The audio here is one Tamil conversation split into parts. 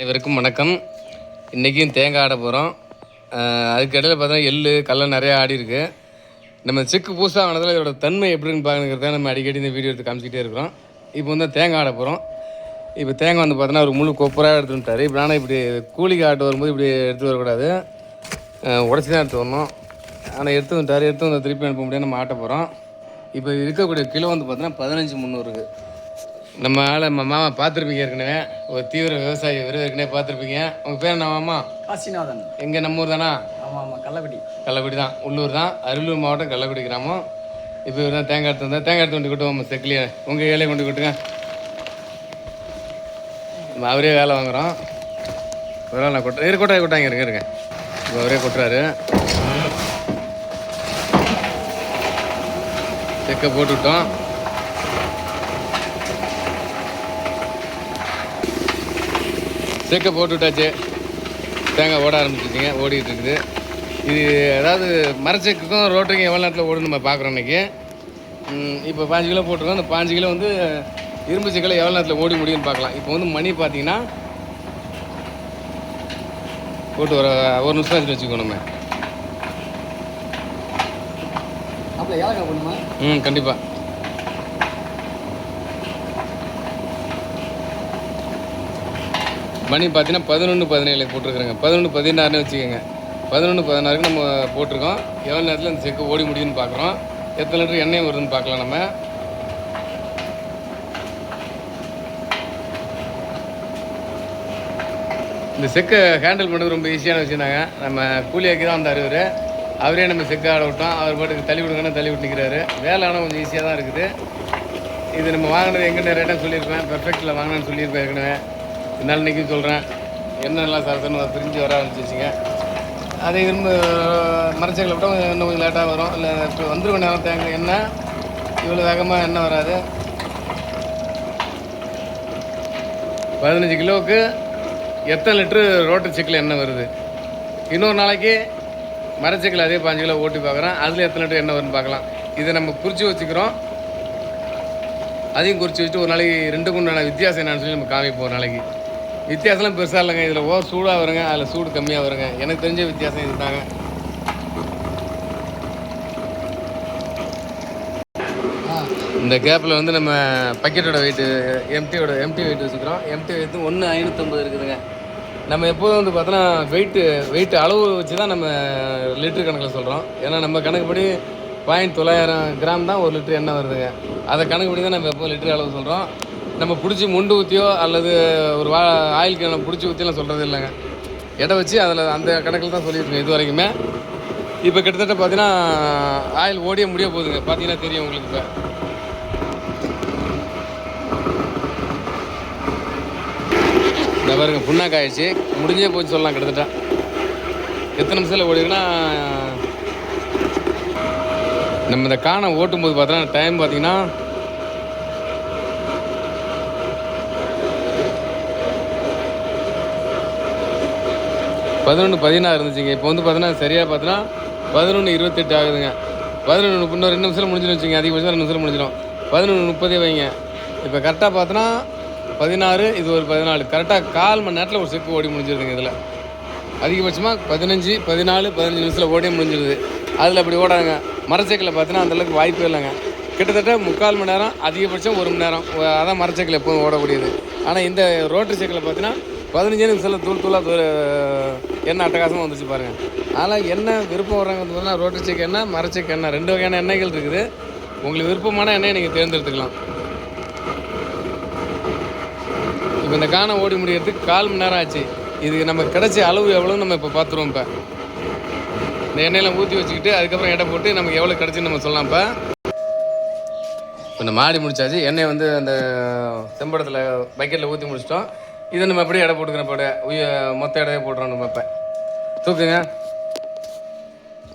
அனைவருக்கும் வணக்கம். இன்றைக்கும் தேங்காய் ஆட போகிறோம். அதுக்கு இடையில் பார்த்தா எள்ளு கடலை நிறையா ஆடி இருக்குது. நம்ம செக்கு புதுசாக ஆனதில் இதோட தன்மை எப்படின்னு பார்க்கணுங்கிறத நம்ம அடிக்கடி இந்த வீடியோ எடுத்து காமிச்சிக்கிட்டே இருக்கிறோம். இப்போ வந்து தேங்காய் ஆட போகிறோம். இப்போ தேங்காய் வந்து பார்த்தோன்னா ஒரு முழு கொப்பராக எடுத்துட்டு வந்துட்டார். இப்போ ஆனால் இப்படி கூலிக்கு ஆட்டு வரும்போது இப்படி எடுத்து வரக்கூடாது, உடச்சி தான் எடுத்து வரணும். ஆனால் எடுத்து வந்துட்டார். எடுத்து வந்து திருப்பி அனுப்ப முடியாது, நம்ம ஆட்ட போகிறோம். இப்போ இருக்கக்கூடிய கிலோ வந்து பார்த்தோன்னா 15,300. நம்ம மாமா பார்த்துருப்பீங்க ஏற்கனவே, ஒரு தீவிர விவசாயி ஏற்கனவே பார்த்துருப்பீங்க. உங்கள் பேர் என்ன மாமா? காசிநாதன். எங்கே நம்ம ஊர் தானா? ஆமாம் ஆமாம், கள்ளக்குடி தான், உள்ளூர் தான், அரியலூர் மாவட்டம் கள்ளக்குடி கிராமம். இப்போ இவர் தான் தேங்காய் எடுத்து வந்தால் தேங்காய் எடுத்து கொண்டு கொட்டுவோம் செக்கிலியே. உங்கள் ஏழையை கொண்டு கொட்டுங்க. நம்ம அவரே வேலை வாங்குகிறோம். ஒரு நாள் நான் கொட்டாங்க இருங்க. இப்போ அவரே கொட்டுறாரு. செக்கை போட்டுவிட்டோம். செக்கை போட்டுவிட்டாச்சு. தேங்காய் ஓட ஆரம்பிச்சிச்சிங்க, ஓடிக்கிட்டு இருக்குது. இது அதாவது மரச்செக்குக்கும் ரோட்டரிக்கும் எவ்வளோ நேரத்தில் ஓடுன்னு நம்ம பார்க்குறோம் இன்றைக்கி. இப்போ 5 கிலோ போட்டிருக்கோம். அந்த 5 கிலோ வந்து இரும்பு செக்கில் எவ்வளோ நேரத்தில் ஓடி முடியும்னு பார்க்கலாம். இப்போ வந்து மணி பார்த்தீங்கன்னா போட்டு ஒரு நிமிஷம் ஆச்சு வச்சுக்கோ. நம்ம அப்போ ஏலக்காய் பண்ணுமா? கண்டிப்பாக. மணி பார்த்தீங்கன்னா 11:17 போட்டிருக்குறேங்க. 11:16 வச்சுக்கோங்க. 11:16 நம்ம போட்டிருக்கோம். எவ்வளோ நேரத்தில் இந்த செக்கு ஓடி முடியும்னு பார்க்குறோம். எத்தனை லிட்டர் எண்ணெயும் வருதுன்னு பார்க்கலாம். நம்ம இந்த செக்கை ஹேண்டில் பண்ணுறது ரொம்ப ஈஸியான விஷயம் தாங்க. நம்ம கூலியாக்கி தான் வந்தார் இவர். அவரே நம்ம செக்கை ஆட விட்டோம். அவர் பாட்டுக்கு தள்ளி விடுங்கன்னா தள்ளி விட்டுக்கிறாரு. வேலை ஆனால் கொஞ்சம் ஈஸியாக தான் இருக்குது. இது நம்ம வாங்கினது எங்கே ரேட்டாக சொல்லியிருப்பேன், பெர்ஃபெக்டில் வாங்கினேன்னு சொல்லியிருப்பேன் ஏற்கனவே. இதனால் இன்றைக்கும் சொல்கிறேன், என்னெல்லாம் சரசன்னு பிரிஞ்சு வர ஆரம்பிச்சிச்சிங்க. அதே இரும்பு மரச்செக்கில் விட்டால் இன்னும் கொஞ்சம் லேட்டாக வரும். இல்லை இப்போ வந்துருக்க நேரம் தேங்காய் எண்ணெய் இவ்வளோ வேகமாக எண்ணெய் வராது. 15 கிலோவுக்கு எத்தனை லிட்ரு ரோட்டரி செக்கில் எண்ணெய் வருது? இன்னொரு நாளைக்கு மரச்செக்கில் அதே 5 கிலோ ஓட்டி பார்க்குறேன், அதில் எத்தனை லிட்டர் எண்ணெய் வருதுன்னு பார்க்கலாம். இதை நம்ம குறித்து வச்சுக்கிறோம். அதையும் குறித்து வச்சுட்டு ஒரு நாளைக்கு 2க்கும் உண்டான வித்தியாசம் என்னன்னு சொல்லி நம்ம காமிப்போம். ஒரு நாளைக்கு வித்தியாசம்லாம் பெருசாக இல்லைங்க. இதில் ஓவர் சூடாக வருங்க, அதில் சூடு கம்மியாக வருங்க. எனக்கு தெரிஞ்ச வித்தியாசம் இது தாங்க. இந்த கேப்பில் வந்து நம்ம பக்கெட்டோட வெயிட்டு எம்டி வெயிட் வச்சுக்கிறோம். எம்டி வெயிட்டு 1,550 இருக்குதுங்க. நம்ம எப்போதும் வந்து பார்த்தோன்னா வெயிட்டு அளவு வச்சு தான் நம்ம லிட்டர் கணக்கில் சொல்கிறோம். ஏன்னா நம்ம கணக்குப்படி 0.900 கிராம் தான் 1 லிட்டர் எண்ணெய் வருதுங்க. அதை கணக்குப்படி தான் நம்ம எப்போ லிட்டர் அளவு சொல்கிறோம். நம்ம பிடிச்சி முண்டு ஊற்றியோ அல்லது ஒரு ஆயில் கேனை பிடிச்சி ஊற்றிலாம் சொல்கிறது இல்லைங்க. எடை வச்சு அதில் அந்த கணக்கில் தான் சொல்லியிருக்கேன் இது வரைக்குமே. இப்போ கிட்டத்தட்ட பார்த்தீங்கன்னா ஆயில் ஓடியே முடிய போகுதுங்க. பார்த்தீங்கன்னா தெரியும் உங்களுக்கு. இப்போ இந்த பாருங்க, புண்ணாக்காயிடுச்சு, முடிஞ்சே போச்சு சொல்லலாம். கிட்டத்தட்ட எத்தனை நிமிஷத்தில் ஓடிக்குன்னா, நம்ம இந்த காணை ஓட்டும்போது பார்த்தோன்னா டைம் பார்த்தீங்கன்னா 11:16 இருந்துச்சுங்க. இப்போ வந்து பார்த்தோன்னா சரியாக பார்த்தோன்னா 11:28 ஆகுதுங்க. 11 இன்னும் 2 நிமிஷத்தில் முடிஞ்சிடும் வச்சுங்க. அதிகபட்சம் 2 நிமிஷத்தில் முடிஞ்சிடும். 11:30 வைங்க. இப்போ கரெக்டாக பார்த்தோன்னா 16, இது ஒரு 14, கரெக்டாக 1/4 மணி நேரத்தில் ஒரு செக்கு ஓடி முடிஞ்சிருதுங்க. இதில் அதிகபட்சமாக 15, 14, 15 நிமிஷத்தில் ஓடி முடிஞ்சிடுது. அதில் அப்படி ஓடாங்க. மரச்செக்கில் பார்த்தோன்னா அந்தளவுக்கு வாய்ப்பே இல்லைங்க. கிட்டத்தட்ட 3/4 மணி நேரம், அதிகபட்சம் 1 மணி நேரம், அதான் மரச்செக்கில் எப்போதும் ஓடக்கூடியது. ஆனால் இந்த ரோட்டரி செக்கில் பார்த்தீங்கன்னா 15 நிமிஷத்தில் தூளாக எண்ணெய் அட்டகாசமாக வந்துச்சு பாருங்கள். அதனால் எண்ணெய் விருப்பம் வர்றாங்க பார்த்தீங்கன்னா ரோட்டரி செக் எண்ணெய், மரச்செக்கு எண்ணெய் 2 வகையான எண்ணெய்கள் இருக்குது. உங்களுக்கு விருப்பமான எண்ணெயை நீங்கள் தேர்ந்தெடுத்துக்கலாம். இப்போ இந்த காணை ஓடி முடிகிறதுக்கு 1/4 மணி நேரம் ஆச்சு. இதுக்கு நம்ம கிடைச்ச அளவு எவ்வளோன்னு நம்ம இப்போ பார்த்துருவோம். இப்போ இந்த எண்ணெயெல்லாம் ஊற்றி வச்சுக்கிட்டு அதுக்கப்புறம் எடை போட்டு நமக்கு எவ்வளோ கிடச்சின்னு நம்ம சொல்லலாம். இப்போ நம்ம ஆடி முடிச்சாச்சு. எண்ணெய் வந்து அந்த செம்படத்தில் பக்கெட்டில் ஊற்றி முடிச்சிட்டோம். இதை நம்ம அப்படியே எடை போட்டுக்கிறோம். மொத்த எடையை போட்டுறோம். நம்ம இப்போ தூக்குங்க.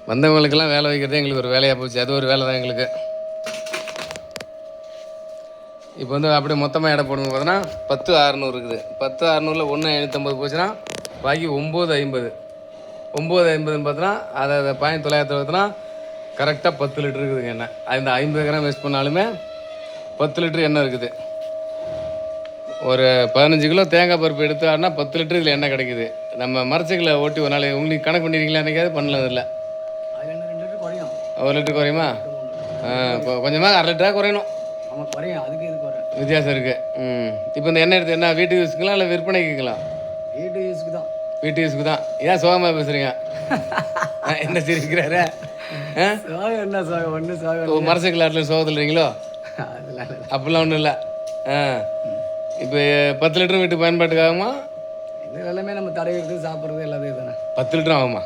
வந்தவங்களுக்கெல்லாம் வேலை வைக்கிறதே எங்களுக்கு ஒரு வேலையாக போச்சு. அது ஒரு வேலை தான் எங்களுக்கு. இப்போ வந்து அப்படியே மொத்தமாக எடை போடுங்க. பார்த்தோன்னா 10,600 இருக்குது. 10,600ல் 1,550 போச்சுன்னா பாக்கி 9,50. 9,50ன்னு பார்த்தோன்னா அதை 0.960 கரெக்டாக 10 லிட்டர் இருக்குதுங்க எண்ணெய். அந்த 50 கிராம் வேஸ்ட் பண்ணாலுமே 10 லிட்டர் எண்ணெய் இருக்குது. ஒரு 15 கிலோ தேங்காய் பருப்பு எடுத்தாருன்னா 10 லிட்டர் இதில் எண்ணெய் கிடைக்குது. நம்ம மரச்செக்கில் ஓட்டி ஒரு நாள் உங்களுக்கு கணக்கு பண்ணிடுறீங்களா? என்னைக்காவது பண்ணல இல்லை? அதில் என்ன 2 லிட்டர் குறையும். 1 லிட்டர் குறையுமா? இப்போ கொஞ்சமாக 1/2 லிட்டராக குறையணும். ஆமாம் குறையும். அதுக்கு இது குறை வித்தியாசம் இருக்குது. இப்போ இந்த எண்ணெய் எடுத்து என்ன வீட்டு யூஸுக்குங்களா இல்லை விற்பனைக்குங்களா? வீட்டு யூஸுக்கு தான். வீட்டு யூஸுக்கு தான். ஏன் சோகமாக பேசுகிறீங்க? என்ன சிரிக்கிறாரு? சோகம் என்ன சோகம்? ஒன்றும் சோகம். மரச்செக்கில் ஆட்டில் சோகத்தில் இருக்கீங்களோ? அதெல்லாம் இல்லை. அப்படிலாம் ஒன்றும் இல்லை. இப்போ 10 லிட்டர் வீட்டு பயன்பாட்டுக்கு ஆகுமா? இது எல்லாமே நம்ம தடவிடுறது சாப்பிட்றது எல்லாத்தையும் தானே. 10 லிட்டரும் ஆகுமா?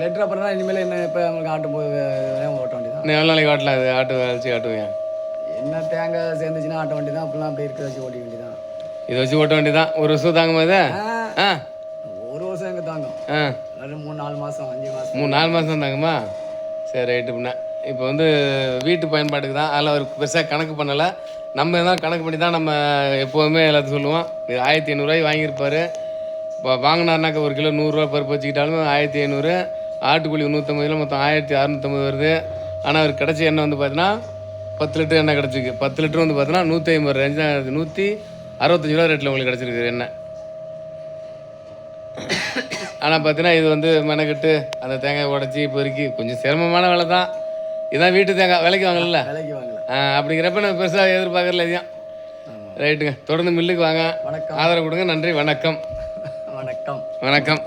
லிட்டர் அப்புறம் தான் இனிமேல் என்ன இப்போ நம்மளுக்கு ஆட்டும் போது ஓட்ட வேண்டியதான். இன்னும் எவ்வளோ நாளைக்கு ஆட்டலாம்? அது ஆட்டு வச்சு ஆட்டுவீங்க? என்ன தேங்காய் சேர்ந்துச்சுன்னா ஆட்ட வேண்டியதான். அப்படிலாம் அப்படியே இருக்க வச்சு ஓட்ட வேண்டியதான். இதை வச்சு ஓட்ட வேண்டியதான். ஒரு வருஷம் தாங்குமா இது? ஒரு வருஷம் எங்கே தாங்கும்? 3-4 மாதம் 5 மாதம் 3-4 மாதம் தான் தாங்குமா? சரி ரைட்டு. பின்ன இப்போ வந்து வீட்டு பயன்பாட்டுக்கு தான். அதில் ஒரு பெருசாக கணக்கு பண்ணலை. நம்ம தான் கணக்கு பண்ணி தான் நம்ம எப்போதுமே எல்லாத்தையும் சொல்லுவோம். இது 1500 வாங்கியிருப்பார். இப்போ வாங்கினார்னாக்க 1 கிலோ 100 ரூபா பருப்பு வச்சுக்கிட்டாலும் 1500. ஆட்டுக்கூலி 350, மொத்தம் 1650 வருது. ஆனால் அவர் கிடச்ச எண்ணெய் வந்து பார்த்தீங்கன்னா 10 லிட்டர் எண்ணெய் கிடச்சிருக்கு. 10 லிட்டர் வந்து பார்த்தீங்கன்னா 150 ரேஞ்சு தான். 165 ரூபா ரேட்டில் உங்களுக்கு கிடச்சிருக்கு எண்ணெய். ஆனால் பார்த்தீங்கன்னா இது வந்து மெனக்கட்டு அந்த தேங்காய் உடச்சி பொறுக்கி கொஞ்சம் சிரமமான வேலை தான். இதுதான் வீட்டு தேங்காய் விலைக்கு வாங்கல. விலைக்கு வாங்கல. அப்படிங்கிறப்ப நம்ம பெருசாக எதிர்பார்க்கல. இதுதான் ரைட்டுங்க. தொடர்ந்து மில்லுக்கு வாங்க. வணக்கம். ஆதரவு கொடுங்க. நன்றி. வணக்கம். வணக்கம். வணக்கம்.